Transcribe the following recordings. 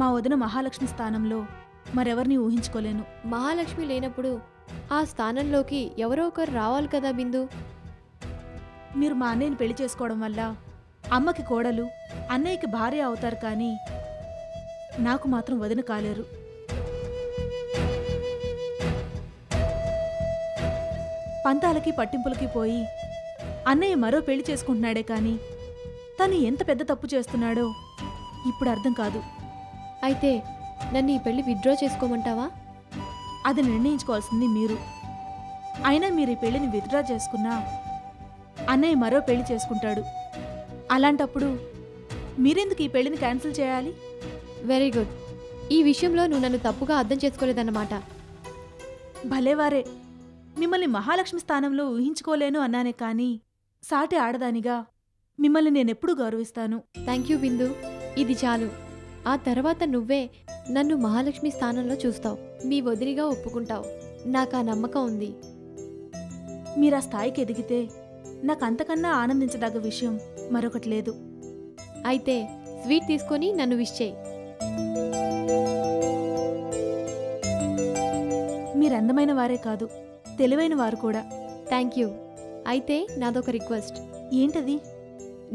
మా వదిన మహాలక్ష్మి స్థానంలో మరెవరిని ఊహించుకోలేను. మహాలక్ష్మి లేనప్పుడు ఆ స్థానంలోకి ఎవరో ఒకరు రావాలి కదా బిందు. మీరు మా అన్నయ్యని పెళ్లి చేసుకోవడం వల్ల అమ్మకి కోడలు, అన్నయ్యకి భార్య అవుతారు, కానీ నాకు మాత్రం వదిన కాలేరు. పంతాలకి పట్టింపులకి పోయి అన్నయ్య మరో పెళ్లి చేసుకుంటున్నాడే కానీ తను ఎంత పెద్ద తప్పు చేస్తున్నాడో ఇప్పుడు అర్థం కాదు. అయితే నన్ను ఈ పెళ్లి విత్డ్రా చేసుకోమంటావా? అది నిర్ణయించుకోవాల్సింది మీరు. అయినా మీరు ఈ పెళ్లిని విత్డ్రా చేసుకున్నా అన్నయ్య మరో పెళ్లి చేసుకుంటాడు. అలాంటప్పుడు మీరెందుకు ఈ పెళ్లిని క్యాన్సిల్ చేయాలి? Very good. ఈ విషయంలో నువ్వు నన్ను తప్పుగా అర్థం చేసుకోలేదన్నమాట. భలేవారే. మిమ్మల్ని మహాలక్ష్మి స్థానంలో ఊహించుకోలేను అన్నానే కానీ సాటి ఆడదానిగా మిమ్మల్ని నేనెప్పుడూ గౌరవిస్తాను. థ్యాంక్ యూ బిందు. ఇది చాలు. ఆ తర్వాత నువ్వే నన్ను మహాలక్ష్మి స్థానంలో చూస్తావు, మీ వదిలిగా ఒప్పుకుంటావు. నాకు ఆ నమ్మకం ఉంది. మీరా స్థాయికి ఎదిగితే నాకు అంతకన్నా ఆనందించదగ్గ విషయం మరొకటి లేదు. అయితే స్వీట్ తీసుకొని నన్ను విష్ చేయి. మీరందమైన వారే కాదు, తెలివైన వారు కూడా. Thank you. అయితే నాదొక రిక్వెస్ట్. ఏంటది?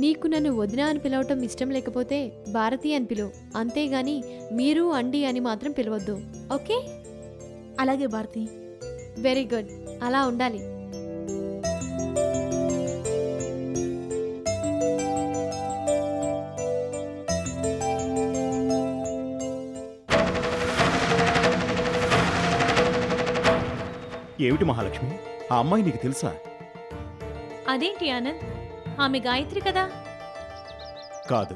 నీకు నన్ను వదిన అని పిలవటం ఇష్టం లేకపోతే భారతి అని పిలువు, అంతేగాని మీరు అండి అని మాత్రం పిలవద్దు. ఓకే? అలాగే భారతి. Very good. అలా ఉండాలి. ఏమిటి మహాలక్ష్మి, ఆ అమ్మాయి నీకు తెలుసా? అదేంటి ఆనంద్, ఆమె గాయత్రి కదా? కాదు.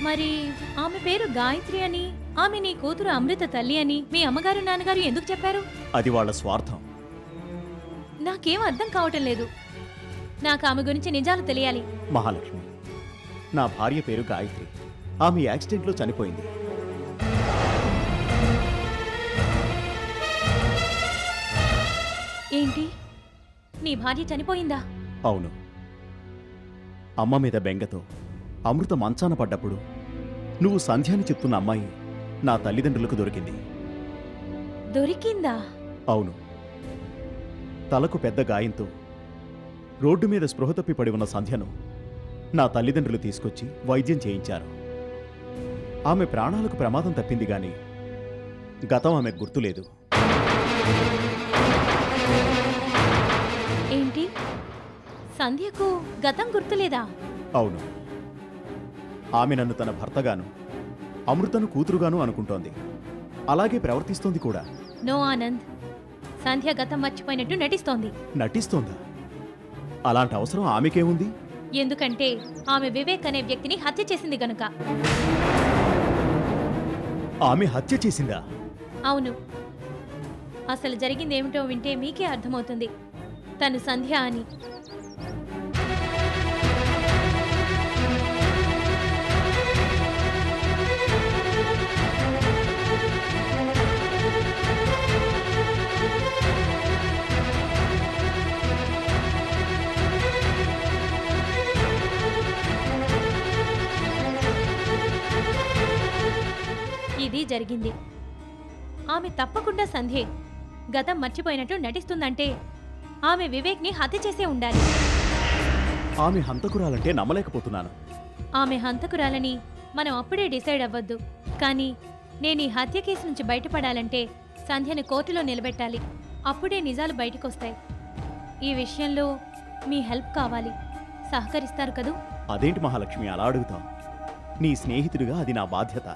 మరి ఆమె పేరు గాయత్రి అని, ఆమె నీ కూతురు అమృత తల్లి అని మీ అమ్మగారు నాన్నగారు ఎందుకు చెప్పారు? అది వాళ్ళ స్వార్థం. నాకేం అర్థం కావటం లేదు. నాకు ఆమె గురించి నిజాలు తెలియాలి. మహాలక్ష్మి, నా భార్య పేరు గాయత్రి. ఆమె యాక్సిడెంట్లో చనిపోయింది. ఏంటి, నీ భార్య చనిపోయిందా? అవును. అమ్మ మీద బెంగతో అమృత మంచాన పడ్డప్పుడు నువ్వు సంధ్యాని చెప్తున్న అమ్మాయి నా తల్లిదండ్రులకు దొరికింది. దొరికిందా? అవును. తలకు పెద్ద గాయంతో రోడ్డు మీద స్పృహ తప్పి పడి ఉన్న సంధ్యను నా తల్లిదండ్రులు తీసుకొచ్చి వైద్యం చేయించారు. ఆమె ప్రాణాలకు ప్రమాదం తప్పింది గాని గతం ఆమెకు గుర్తులేదు. ఏంటి, సంధ్యకు గతం గుర్తులేదా? అవును. ఆమె నన్ను తన భర్తగాను అమృతను కూతురుగాను అనుకుంటోంది. అలాగే ప్రవర్తిస్తోంది కూడా. నో ఆనంద్, సంధ్య గతం మర్చిపోయినట్టు నటిస్తోంది. నటిస్తోందా? అలాంటి అవసరం ఆమెకేముంది? ఎందుకంటే ఆమె వివేక్ అనే వ్యక్తిని హత్య చేసింది గనుక. ఆమె హత్య చేసిందా? అవును. అసలు జరిగిందేమిటో వింటే మీకే అర్థమవుతుంది. తను సంధ్య అని. ఇది జరిగింది. ఆమె తప్పకుండా సంధ్యే. గతం మర్చిపోయినట్టు నటిస్తుందంటే ఆమె వివేక్ని హత్య చేసే ఉండాలి. ఆమె హంతకురాలంటే నమ్మలేకపోతున్నాను. ఆమె హంతకురాలని మనం అప్పుడే డిసైడ్ అవ్వద్దు. కానీ నేను ఈ హత్య కేసు నుంచి బయటపడాలంటే సంధ్యను కోర్టులో నిలబెట్టాలి. అప్పుడే నిజాలు బయటకొస్తాయి. ఈ విషయంలో మీ హెల్ప్ కావాలి. సహకరిస్తారు కదూ? అదేంటి మహాలక్ష్మి అలా అడుగుతావు? నీ స్నేహితుడిగా అది నా బాధ్యత.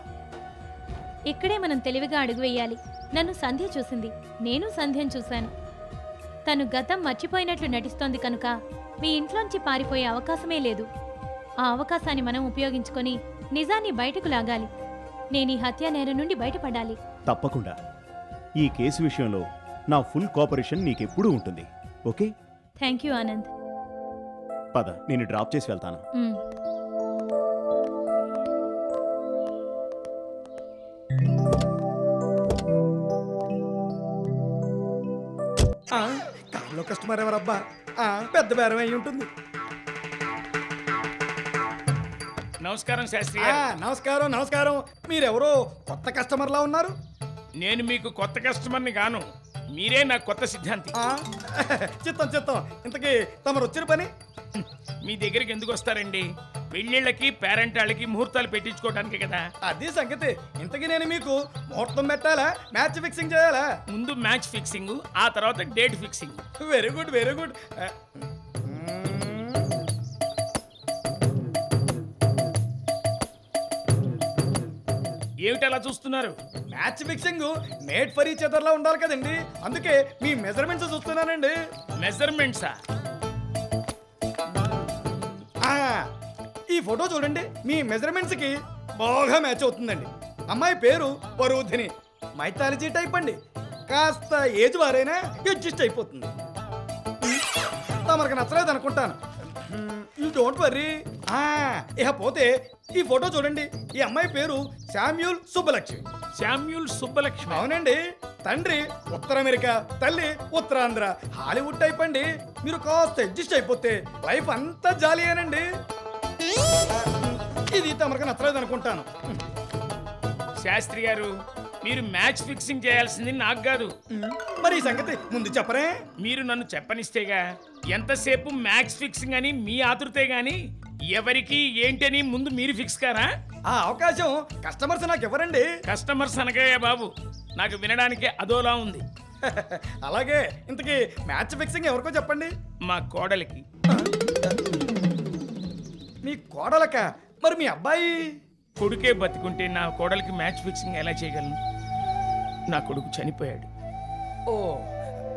ఇక్కడే మనం తెలివిగా అడుగు వేయాలి. నన్ను సంధ్య చూసింది, నేను సంధ్యను చూశాను. తను గతం మర్చిపోయినట్లు నటిస్తోంది కనుక మీ ఇంట్లోంచి పారిపోయే అవకాశమే లేదు. ఆ అవకాశాన్ని మనం ఉపయోగించుకొని నిజాన్ని బయటకు లాగాలి. నేను ఈ హత్యా నేరం నుండి బయటపడాలి. తప్పకుండా. ఈ కేసు విషయంలో నా ఫుల్ కోఆపరేషన్ నీకెప్పుడూ ఉంటుంది. ఓకే? Thank you Anand. పద, నేను డ్రాప్ చేసి వెళ్తాను. కార్లో కస్టమర్ ఎవరబ్బా? పెద్ద బేరం అయి ఉంటుంది. నమస్కారం శాస్త్రి గారు. నమస్కారం నమస్కారం. మీరెవరో కొత్త కస్టమర్లా ఉన్నారు. నేను మీకు కొత్త కస్టమర్ని గాను, మీరే నా కొత్త సిద్ధాంతి. చిత్తం చిత్తం. ఇంతకీ తమరు వచ్చిన పని? మీ దగ్గరికి ఎందుకు వస్తారండి? పెళ్ళిళ్ళకి పేరెంటాళ్ళకి ముహూర్తాలు పెట్టించుకోవడానికి కదా. అది సంగతి. ఇంతకీ నేను మీకు ముహూర్తం పెట్టాలా, మ్యాచ్ ఫిక్సింగ్ చేయాలా? ముందు మ్యాచ్ ఫిక్సింగ్, ఆ తర్వాత date fixing. Very good very good. ఏమిటి అలా చూస్తున్నారు? Match fixing made for each other లా ఉండాలి కదండి, అందుకే మీ మెజర్మెంట్స్ చూస్తున్నానండి. మెజర్మెంట్సా? ఈ ఫోటో చూడండి, మీ మెజర్మెంట్స్ కి బాగా మ్యాచ్ అవుతుందండి. అమ్మాయి పేరు వరుధిని, మైథాలజీ టైప్ అండి. కాస్త ఏజ్ వారైనా అడ్జస్ట్ అయిపోతుంది. తమరికి నచ్చలేదు అనుకుంటాను. You don't worry. ఇకపోతే ఈ ఫోటో చూడండి, ఈ అమ్మాయి పేరు శామ్యూల్ సుబ్బలక్ష్మి. శామ్యూల్ సుబ్బలక్ష్మి? అవునండి. తండ్రి ఉత్తర అమెరికా, తల్లి ఉత్తరాంధ్ర. హాలీవుడ్ టైప్ అండి. మీరు కాస్త అడ్జస్ట్ అయిపోతే లైఫ్ అంతా జాలీయేనండి. ఇది తమరికి నచ్చలేదు అనుకుంటాను. శాస్త్రి గారు, మీరు మ్యాచ్ ఫిక్సింగ్ చేయాల్సింది నాకు కాదు. మరి ఈ సంగతి ముందు చెప్పరే? మీరు నన్ను చెప్పనిస్తేగా. ఎంతసేపు మ్యాచ్ ఫిక్సింగ్ అని మీ ఆతృతే గాని ఎవరికి ఏంటని ముందు మీరు ఫిక్స్ కారా? ఆ అవకాశం కస్టమర్స్ నాకు ఎవరండి? కస్టమర్స్ అనగాయ బాబు, నాకు వినడానికి అదోలా ఉంది. అలాగే. ఇంతకీ మ్యాచ్ ఫిక్సింగ్ ఎవరికో చెప్పండి. మా కోడలికి. మీ కోడలక? మరి మీ అబ్బాయి? కొడుకే బతికుంటే నా కోడలికి మ్యాచ్ ఫిక్సింగ్ ఎలా చేయగలను? నా కొడుకు చనిపోయాడు. Oh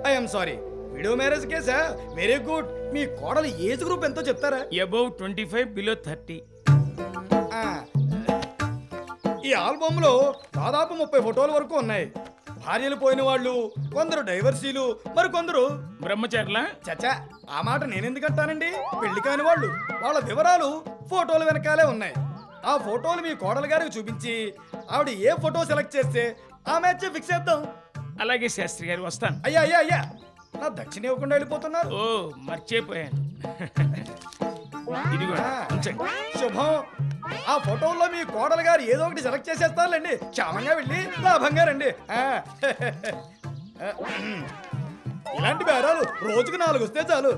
I'm sorry. Video marriage కేసా? Very good. మీ కోడలి ఏజ్ గ్రూప్ ఎంతో చెప్తారా? Above 25, below 30. ఈ ఆల్బమ్ లో దాదాపు 30 ఫోటోల వరకు ఉన్నాయి. భార్యలు పోయిన వాళ్ళు, కొందరు డైవర్సీలు, మరి కొందరు బ్రహ్మచారులా? చచ్చా, ఆ మాట నేనెందుకంటానండి. పెళ్లి కాని వాళ్ళు, వాళ్ళ వివరాలు ఫోటోల వెనకాలే ఉన్నాయి. ఆ ఫోటోలు మీ కోడలు గారికి చూపించి ఆవిడ ఏ ఫోటో సెలెక్ట్ చేస్తే ఆ మ్యాచ్ ఫిక్స్ చేద్దాం. అలాగే శాస్త్రి గారు, వస్తాను. అయ్యా అయ్యా అయ్యా, నా దక్షిణ ఇవ్వకుండా వెళ్ళిపోతున్నారు. ఓ మర్చిపోయాను. ఇదిగో ఉంచండి. శుభం. ఆ ఫోటోల్లో మీ కోడలు గారు ఏదో ఒకటి సెలెక్ట్ చేసేస్తారులేండి. క్షేమంగా వెళ్ళి లాభంగా రండి. ఇలాంటి బేరాలు రోజుకు 4 వస్తే చాలు.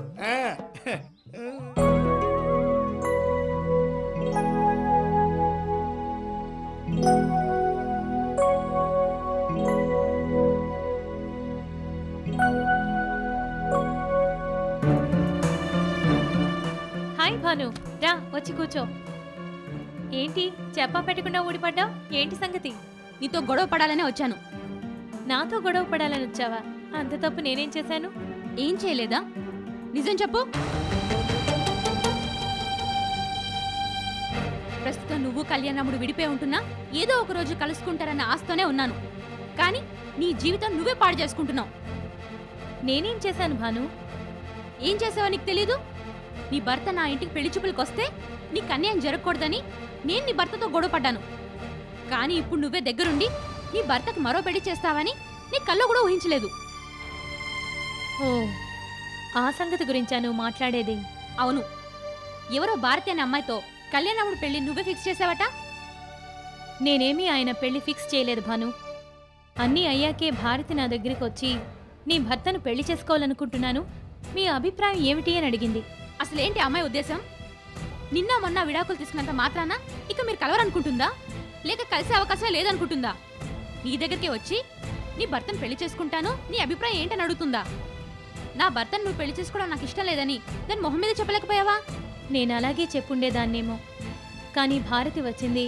హాయ్ భాను, రా వచ్చి కూర్చో. ఏంటి చెప్పా పెట్టకుండా ఊడిపడ్డా? ఏంటి సంగతి? నీతో గొడవ పడాలనే వచ్చాను. నాతో గొడవ పడాలని వచ్చావా? అంత తప్పు నేనేం చేశాను? ఏం చేయలేదా? నిజం చెప్పు. ప్రస్తుతం నువ్వు కళ్యాణముడు విడిపోయి ఉంటున్నా ఏదో ఒక రోజు కలుసుకుంటారన్న ఆశతోనే ఉన్నాను. కానీ నీ జీవితం నువ్వే పాడు చేసుకుంటున్నావు. నేనేం చేశాను భాను? ఏం చేసావో నీకు తెలీదు? నీ భర్త నా ఇంటికి పెళ్లి చూపులకు వస్తే నీకు అన్యాయం జరగకూడదని నేను నీ భర్తతో గొడవ పడ్డాను. కానీ ఇప్పుడు నువ్వే దగ్గరుండి నీ భర్తకు మరో పెళ్లి చేస్తావని నీ కల్లో కూడా ఊహించలేదు. ఓ, ఆ సంగతి గురించా నువ్వు మాట్లాడేది? అవును, ఎవరో భారతి అనే అమ్మాయితో కళ్యాణముడు పెళ్లి నువ్వే ఫిక్స్ చేసావట. నేనేమీ ఆయన పెళ్లి ఫిక్స్ చేయలేదు భాను. అన్నీ అయ్యాకే భారతి నా దగ్గరికి వచ్చి నీ భర్తను పెళ్లి చేసుకోవాలనుకుంటున్నాను, మీ అభిప్రాయం ఏమిటి అని అడిగింది. అసలేంటి అమ్మాయి ఉద్దేశం? నిన్న మొన్న విడాకులు తీసుకున్నంత మాత్రాన ఇక మీరు కలవరనుకుంటుందా? లేక కలిసే అవకాశమే లేదనుకుంటుందా? నీ దగ్గరికి వచ్చి నీ భర్తను పెళ్లి చేసుకుంటాను, నీ అభిప్రాయం ఏంటని అడుగుతుందా? నా భర్తను నువ్వు పెళ్లి చేసుకోవడం నాకు ఇష్టం లేదని దాని మొహం మీద చెప్పలేకపోయావా? నేను అలాగే చెప్పుండేదాన్నేమో. కానీ భారతి వచ్చింది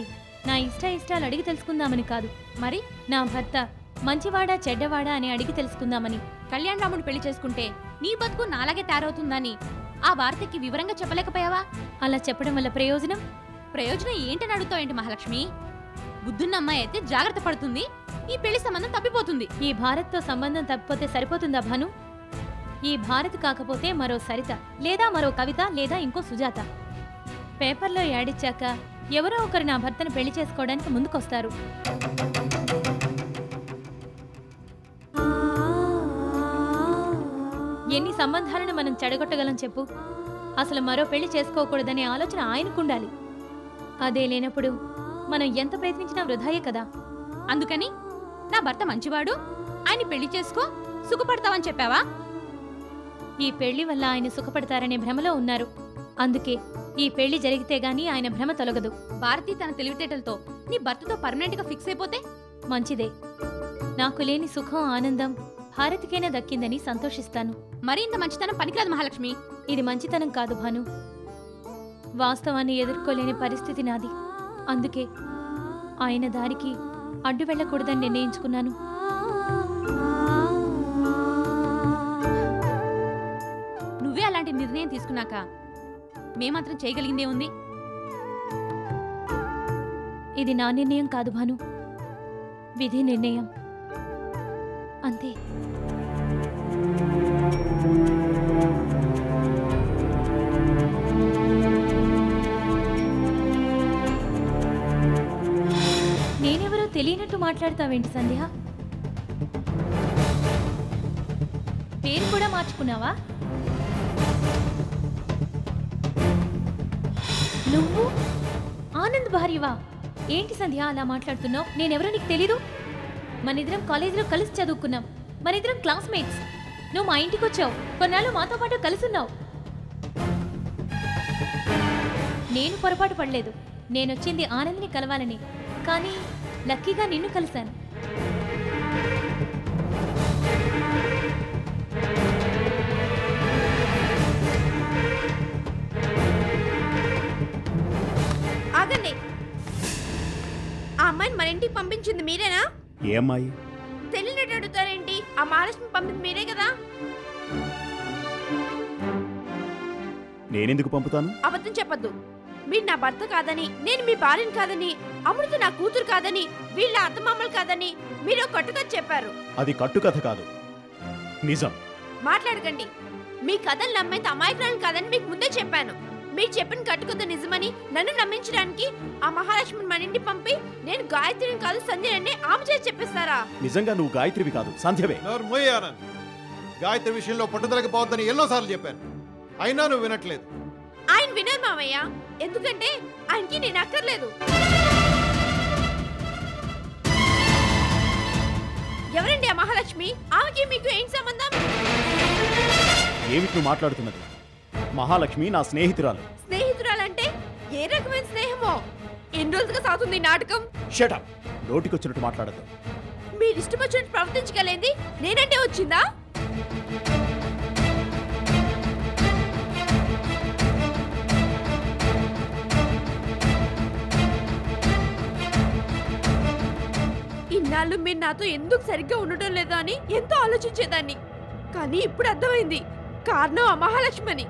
నా ఇష్టాలు అడిగి తెలుసుకుందామని కాదు, మరి నా భర్త మంచివాడా చెడ్డవాడా అని అడిగి తెలుసుకుందామని. కళ్యాణ్ రాముడు పెళ్లి చేసుకుంటే నీ బతుకు నాలాగే తయారవుతుందని ఆ భారతికి వివరంగా చెప్పలేకపోయావా? అలా చెప్పడం వల్ల ప్రయోజనం ఏంటని అడుగుతావేంటి మహాలక్ష్మి? బుద్ధున్న అమ్మాయి అయితే జాగ్రత్త పడుతుంది, ఈ పెళ్లి సంబంధం తప్పిపోతుంది. ఈ భారత్తో సంబంధం తప్పిపోతే సరిపోతుందా భాను? ఈ భారత్ కాకపోతే మరో సరిత, లేదా మరో కవిత, లేదా ఇంకో సుజాత. పేపర్లో యాడిచ్చాక ఎవరో ఒకరు నా భర్తను పెళ్లి చేసుకోవడానికి ముందుకొస్తారు. ఎన్ని సంబంధాలను మనం చెడగొట్టగలం చెప్పు? అసలు మరో పెళ్లి చేసుకోకూడదనే ఆలోచన ఆయనకుండాలి. అదే లేనప్పుడు మనం ఎంత ప్రయత్నించినా వృధాయే కదా. అందుకని నా భర్త మంచివాడు, ఆయన పెళ్లి చేసుకో, సుఖపడతావని చెప్పావా? ఈ పెళ్లి వల్ల ఆయన సుఖపడతారనే భ్రమలో ఉన్నారు. అందుకే ఈ పెళ్లి జరిగితే గానీ ఆయన భ్రమ తొలగదు. భారతి తన తెలివితేటలతో నీ భర్తతో పర్మనెంట్ గా ఫిక్స్ అయిపోతే మంచిదే. నాకు లేని సుఖం ఆనందం భారతికైనా దక్కిందని సంతోషిస్తాను. మరి ఇంత మంచితనం పనికిరాదు మహాలక్ష్మి. ఇది మంచితనం కాదు భాను, వాస్తవాన్ని ఎదుర్కోలేని పరిస్థితి నాది. అందుకే ఆయన దారికి అడ్డు వెళ్ళకూడదని నిర్ణయించుకున్నాను. నువ్వే అలాంటి నిర్ణయం తీసుకున్నాక మేమాత్రం చేయగలిగిందే ఉంది? ఇది నా నిర్ణయం కాదు భాను, విధి నిర్ణయం అంతే. నేనెవరో తెలియనట్టు మాట్లాడతావేంటి సంధ్య? పేరు కూడా మార్చుకున్నావా? నువ్వు ఆనంద్ భార్యవా? ఏంటి సంధ్య అలా మాట్లాడుతున్నావు? నేనెవరో నీకు తెలీదు? మనిద్దరం కాలేజీలో కలిసి చదువుకున్నాం, మనిద్దరం క్లాస్మేట్స్. నువ్వు మా ఇంటికి వచ్చావు, కొన్నాళ్ళు మాతో పాటు కలిసున్నావు. నేను పొరపాటు పడలేదు. నేనొచ్చింది ఆనంద్ని కలవాలని, కానీ లక్కీగా నిన్ను కలిశాను. ఆగండి, ఆ అమ్మాయిని మన ఇంటికి పంపించింది మీరేనా? ఏ అమ్మాయి? తెలియనట్టు అడుగుతారేంటి? ఆ మహాలక్ష్మి పంపింది మీరే కదా? నేనెందుకు పంపుతాను? అబద్ధం చెప్పొద్దు. మీరు నా భర్త కాదని, నేను మీ భార్యను కాదని, అమృత నా కూతురు కాదని, వీళ్ళ అత్తమామలు కాదని మీరు కట్టుకథ చెప్పారు. అది కట్టుకథ కాదు, నిజం. మాట్లాడకండి. మీ కథలు నమ్మేంత అమాయకురాలు కాదని మీకు ముందే చెప్పాను. మీరు చెప్పిన కట్టుకథ నిజమని నన్ను నమ్మించడానికి ఆ మహాలక్ష్మిని మన ఇంటికి పంపి నేను గాయత్రిని కాదు సంధ్యని ఆమె చేసి చెప్పిస్తారా? నిజంగా నువ్వు గాయత్రివి కాదు, సంధ్యవే. గాయత్రి విషయంలో పట్టుదలకి పోవద్దని ఎన్నోసార్లు చెప్పాను, అయినా నువ్వు వినట్లేదు. ఆయన వినరు మామయ్య, ఎందుకంటే ఆయనకి నేను అక్కర్లేదు. ఎవరండి ఆ మహాలక్ష్మి? ఆమెకి మీకు ఏం సంబంధం? ఏమిటి నువ్వు మాట్లాడుతున్నది? మహాలక్ష్మి నా స్నేహితురాలు. స్నేహితురాలంటే ఏ రకమైన స్నేహమో? ఎన్ని రోజులుగా సాగుతుంది ఈ నాటకం? షటప్, నోటికొచ్చినట్టు మాట్లాడదు. మీరు ఇష్టం వచ్చినట్టు ప్రవర్తించగలేంది నేనంటే వచ్చిందా? ఇన్నాళ్ళు మీరు నాతో ఎందుకు సరిగ్గా ఉండటం లేదా అని ఎంతో ఆలోచించేదాన్ని. కానీ ఇప్పుడు అర్థమైంది, కారణం ఆ మహాలక్ష్మని.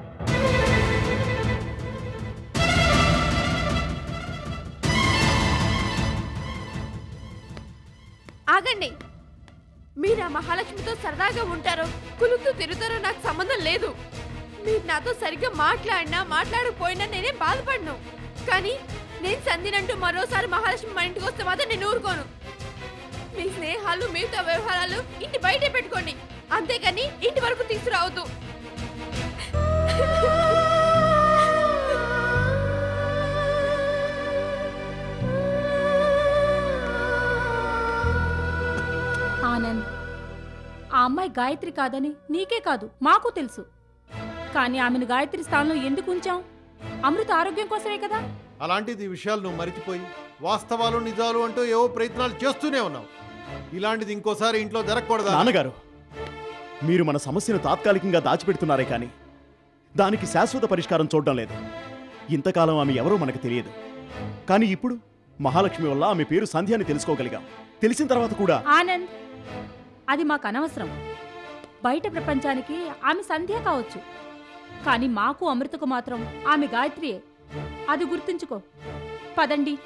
ఆగండి. మీరు ఆ మహాలక్ష్మితో సరదాగా ఉంటారో కులుతూ తిరుగుతారో నాకు సంబంధం లేదు. మీరు నాతో సరిగ్గా మాట్లాడినా మాట్లాడకపోయినా నేనే బాధపడను. కానీ నేను సంధినంటూ మరోసారి మహాలక్ష్మి మా ఇంటికి వస్తే మాత్రం నేను ఊరుకోను. మీ స్నేహాలు మిగతా వ్యవహారాలు ఇంటి బయటే పెట్టుకోండి, అంతేకాని ఇంటి వరకు తీసుకురావద్దు. ఆనంద్, ఆ అమ్మాయి గాయత్రి కాదని నీకే కాదు మాకు తెలుసు. కానీ ఆమెను గాయత్రి స్థానంలో ఎందుకు ఉంచాం? అమృత ఆరోగ్యం కోసమే కదా. అలాంటిది విషయాలు నువ్వు మరిచిపోయి వాస్తవాలు నిజాలు అంటూ ఏవో ప్రయత్నాలు చేస్తూనే ఉన్నావు. ఇలాంటిది ఇంకోసారి ఇంట్లో జరగకూడదు. నాన్నగారు, మీరు మన సమస్యను తాత్కాలికంగా దాచిపెడుతున్నారే కానీ దానికి శాశ్వత పరిష్కారం చూడడం లేదు. ఇంతకాలం ఆమె ఎవరో మనకు తెలియదు, కానీ ఇప్పుడు మహాలక్ష్మి వల్ల ఆమె పేరు సంధ్య అని తెలుసుకోగలిగాం. తెలిసిన తర్వాత కూడా ఆనంద్, అది మాకు అనవసరం. బయట ప్రపంచానికి ఆమె సంధ్య కావచ్చు, కానీ మాకు అమృతకు మాత్రం ఆమె గాయత్రియే. అది గుర్తుంచుకో. పదండి.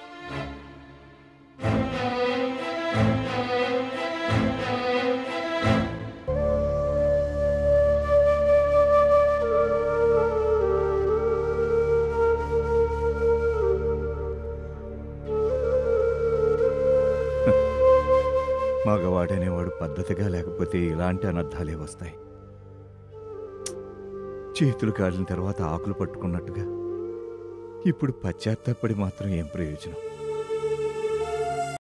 మగవాడనేవాడు పద్ధతిగా లేకపోతే ఇలాంటి అనర్థాలే వస్తాయి. చేతులు కాలిన తర్వాత ఆకులు పట్టుకున్నట్టుగా ఇప్పుడు పశ్చాత్తాపడి మాత్రం ఏం ప్రయోజనం?